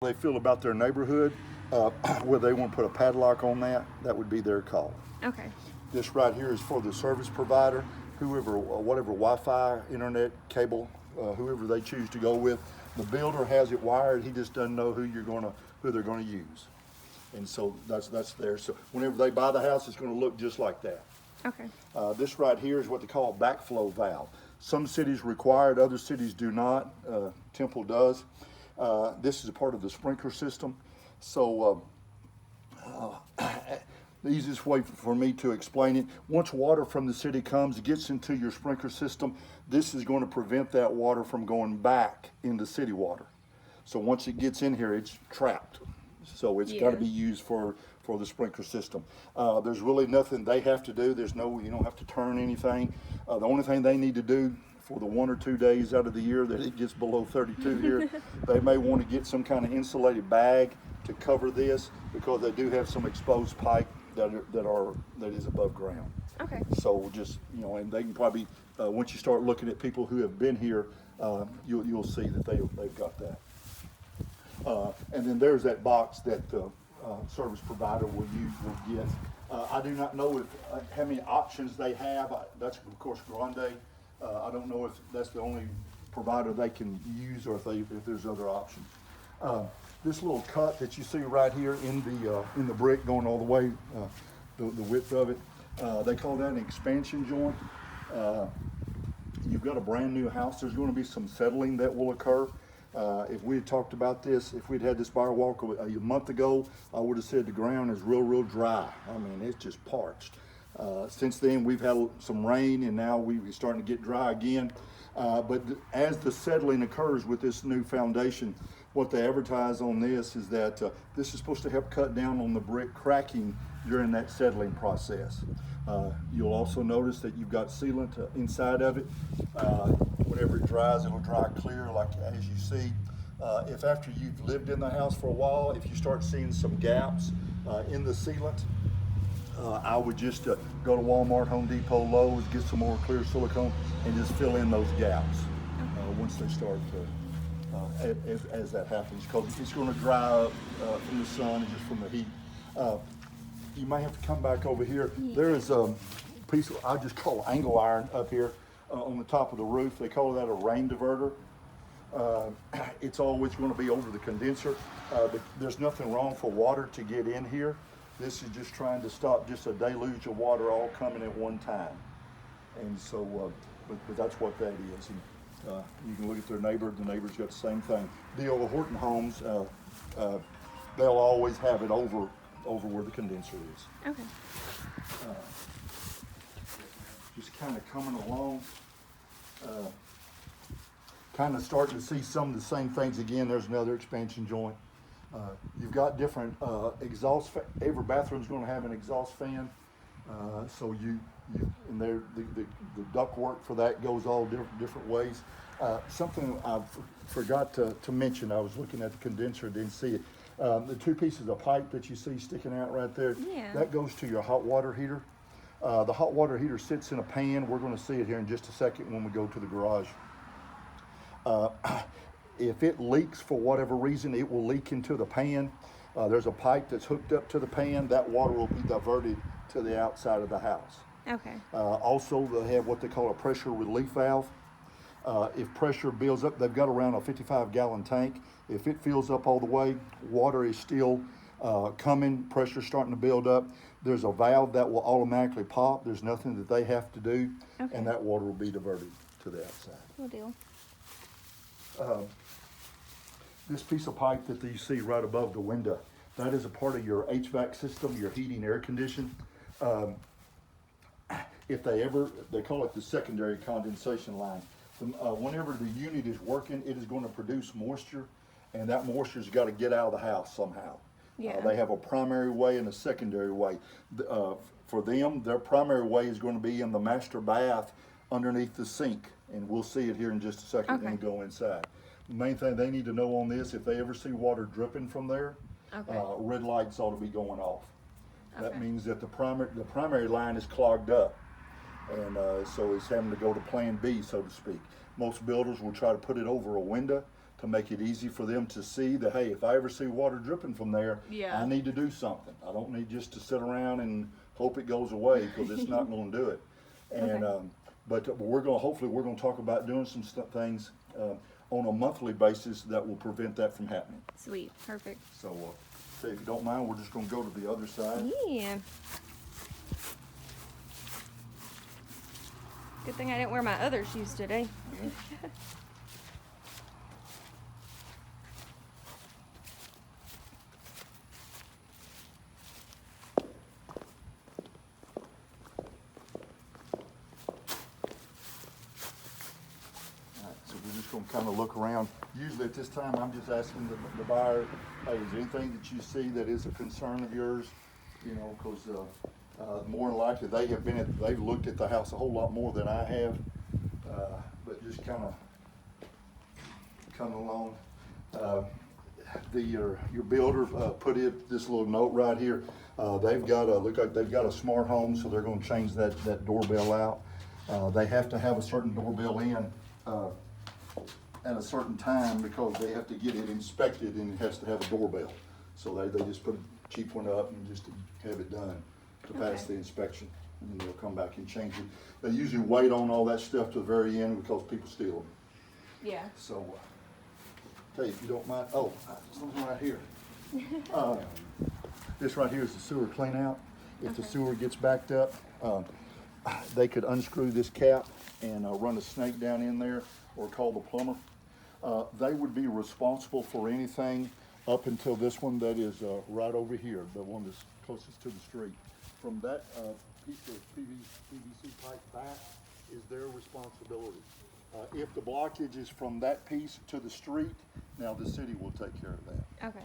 They feel about their neighborhood, whether they want to put a padlock on that, that would be their call. Okay. This right here is for the service provider, whoever, whatever Wi-Fi, internet, cable, whoever they choose to go with. The builder has it wired. He just doesn't know who they're gonna use, and so that's there. So whenever they buy the house, it's going to look just like that. Okay. This right here is what they call a backflow valve. Some cities require it, other cities do not. Temple does. This is a part of the sprinkler system. So the easiest way for me to explain it, once water from the city comes, it gets into your sprinkler system, this is going to prevent that water from going back into city water. So once it gets in here, it's trapped. So it's got to be used for the sprinkler system. There's really nothing they have to do. You don't have to turn anything. The only thing they need to do for the 1 or 2 days out of the year that it gets below 32 here, they may want to get some kind of insulated bag to cover this, because they do have some exposed pipe that is above ground. Okay. So just, and they can probably, once you start looking at people who have been here, you'll see that they've got that. And then there's that box that the service provider will get. I do not know how many options they have. That's of course Grande. I don't know if that's the only provider they can use, or if there's other options. This little cut that you see right here in the brick going all the way, the width of it, they call that an expansion joint. You've got a brand new house, there's going to be some settling that will occur. If we had talked about this, if we'd had this fire walk a month ago, I would have said the ground is real dry. I mean, it's just parched. Since then, we've had some rain, and now we're starting to get dry again. But as the settling occurs with this new foundation, what they advertise on this is that this is supposed to help cut down on the brick cracking during that settling process. You'll also notice that you've got sealant inside of it. Whenever it dries, it'll dry clear, like as you see. If after you've lived in the house for a while, if you start seeing some gaps in the sealant, I would just go to Walmart, Home Depot, Lowe's, get some more clear silicone, and just fill in those gaps once they start to, as that happens, because it's going to dry up from the sun and just from the heat. You may have to come back over here. There is a piece I just call angle iron up here on the top of the roof. They call that a rain diverter. It's always going to be over the condenser, but there's nothing wrong for water to get in here. This is just trying to stop just a deluge of water all coming at one time. And so, but that's what that is. And you can look at their neighbor. The neighbor's got the same thing. The old Horton homes, they'll always have it over where the condenser is. Okay. Just kind of coming along, kind of starting to see some of the same things again. There's another expansion joint. You've got different exhaust. Every bathroom's going to have an exhaust fan. So and there the duct work for that goes all different ways. Something I forgot to mention. I was looking at the condenser, didn't see it. The two pieces of pipe that you see sticking out right there, that goes to your hot water heater. The hot water heater sits in a pan. We're going to see it here in just a second when we go to the garage. If it leaks for whatever reason, it will leak into the pan. There's a pipe that's hooked up to the pan. That water will be diverted to the outside of the house. Okay. Also, they have what they call a pressure relief valve. If pressure builds up, they've got around a 55-gallon tank. If it fills up all the way, water is still coming, pressure's starting to build up. There's a valve that will automatically pop. There's nothing that they have to do, and that water will be diverted to the outside. Cool deal. This piece of pipe that you see right above the window, that is a part of your HVAC system, your heating, air condition. If they call it the secondary condensation line. Whenever the unit is working, it is going to produce moisture, and that moisture's got to get out of the house somehow. They have a primary way and a secondary way. For them, their primary way is going to be in the master bath underneath the sink, and we'll see it here in just a second when we go inside. The main thing they need to know on this, if they ever see water dripping from there, red lights ought to be going off. That means that the primary line is clogged up, and so it's having to go to plan B, so to speak. Most builders will try to put it over a window. to make it easy for them to see that, hey, if I ever see water dripping from there, Yeah. I need to do something. I don't need just to sit around and hope it goes away, because it's not going to do it. And but hopefully we're going to talk about doing some things on a monthly basis that will prevent that from happening. Sweet, perfect. So, if you don't mind, we're just going to go to the other side. Yeah. Good thing I didn't wear my other shoes today. Yeah. So we're just going to kind of look around. Usually at this time, I'm just asking the buyer, hey, is there anything that you see that is a concern of yours? You know, because more than likely they've looked at the house a whole lot more than I have. But just kind of coming along. Your builder put this little note right here. They've got look like they've got a smart home, so they're going to change that doorbell out. They have to have a certain doorbell in at a certain time, because they have to get it inspected, and it has to have a doorbell. So they just put a cheap one up and just to have it done to pass the inspection, and then they'll come back and change it. They usually wait on all that stuff to the very end because people steal them. Yeah. So, tell you if you don't mind. Oh, something right here. This right here is the sewer clean out. If the sewer gets backed up, they could unscrew this cap and run a snake down in there, or call the plumber. They would be responsible for anything up until this one that is right over here, the one that's closest to the street. From that piece of PVC pipe back is their responsibility. If the blockage is from that piece to the street, now the city will take care of that. Okay.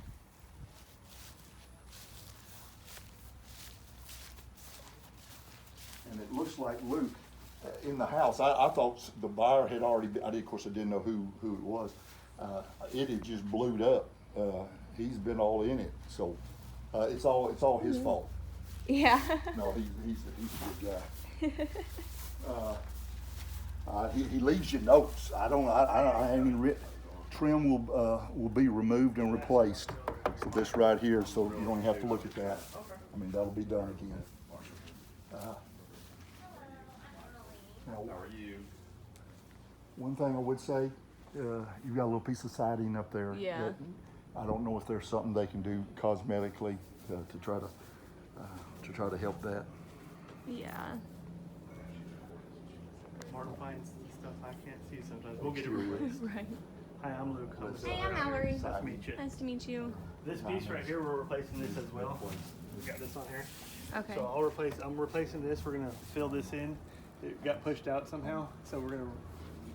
And it looks like Luke, in the house, I thought the buyer had already, of course I didn't know who it was. It had just blewed up. He's been all in it, so it's all his fault. Yeah. No, he's a good guy. He leaves you notes. I haven't even written. Trim will be removed and replaced. So this right here, so you don't have to look at that. I mean, that'll be done again. Now, How are you? one thing I would say, you've got a little piece of siding up there. Yeah. That I don't know if there's something they can do cosmetically to try to help that. Yeah. Martin finds stuff I can't see sometimes. We'll get it replaced. Right. Hi, I'm Luke. Hey, I'm Mallory. Nice to meet you. Nice to meet you. This piece right here, we're replacing this as well. We got this on here. Okay. So I'm replacing this. We're gonna fill this in. It got pushed out somehow, so we're gonna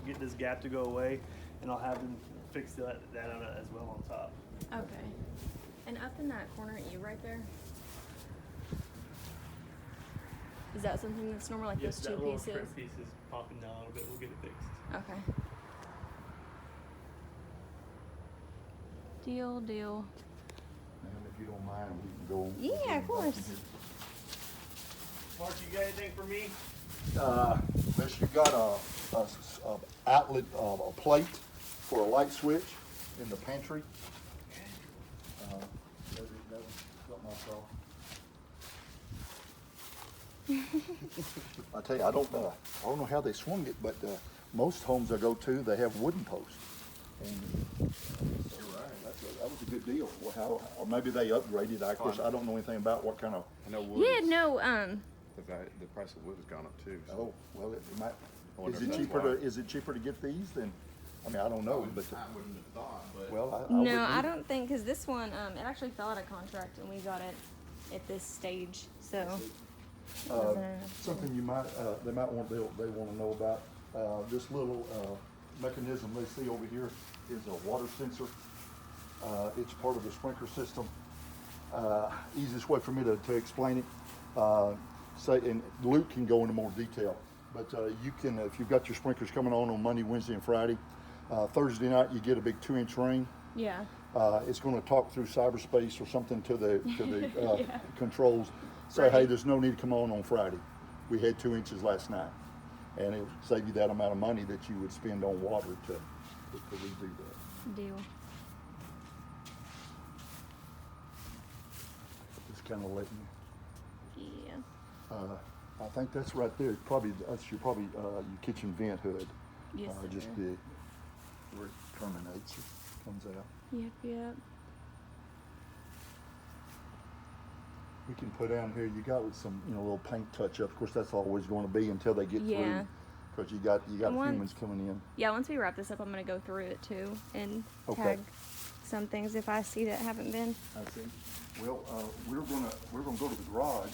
get this gap to go away, and I'll have them fix that on as well on top. Okay. And up in that corner at you right there? Is that something that's normal, like Yes, those that two little pieces? strip piece is popping down a little bit. We'll get it fixed. Okay. Deal. And if you don't mind, we can go. Yeah, of course. Mark, you got anything for me? Unless you've got a outlet, a plate for a light switch in the pantry. That was something I saw. I tell you, I don't know how they swung it, but most homes I go to, they have wooden posts. And you're right. That was a good deal. Well, or maybe they upgraded. Of course, I don't know anything about what kind of. I know wood. Yeah, is- no, The price of wood has gone up too. So. Oh, well, it might. I wonder Is if it that's cheaper why. is it cheaper to get these than? I mean, I don't know, but I wouldn't have thought, but well, I no, wouldn't I either. don't think, because this one, it actually fell out of contract and we got it at this stage, so. Something they might want to know about. This little mechanism they see over here is a water sensor. It's part of the sprinkler system. Easiest way for me to explain it. And Luke can go into more detail, but you can, if you've got your sprinklers coming on Monday, Wednesday, and Friday, Thursday night you get a big 2-inch rain. Yeah. It's going to talk through cyberspace or something to the Yeah. controls. Say, Right. hey, there's no need to come on Friday. We had 2 inches last night, and it would save you that amount of money that you would spend on water to redo that. deal. Just kind of letting you. Yeah. I think that's right there. That's your kitchen vent hood. Yes, Just sir. where it terminates, it comes out. Yep. We can put down here. You got with some little paint touch up. Of course, that's always going to be until they get Yeah. through, because you got Once- humans coming in. Yeah, once we wrap this up, I'm gonna go through it too and Okay. tag some things if I see that haven't been. I see. Well, we're gonna go to the garage.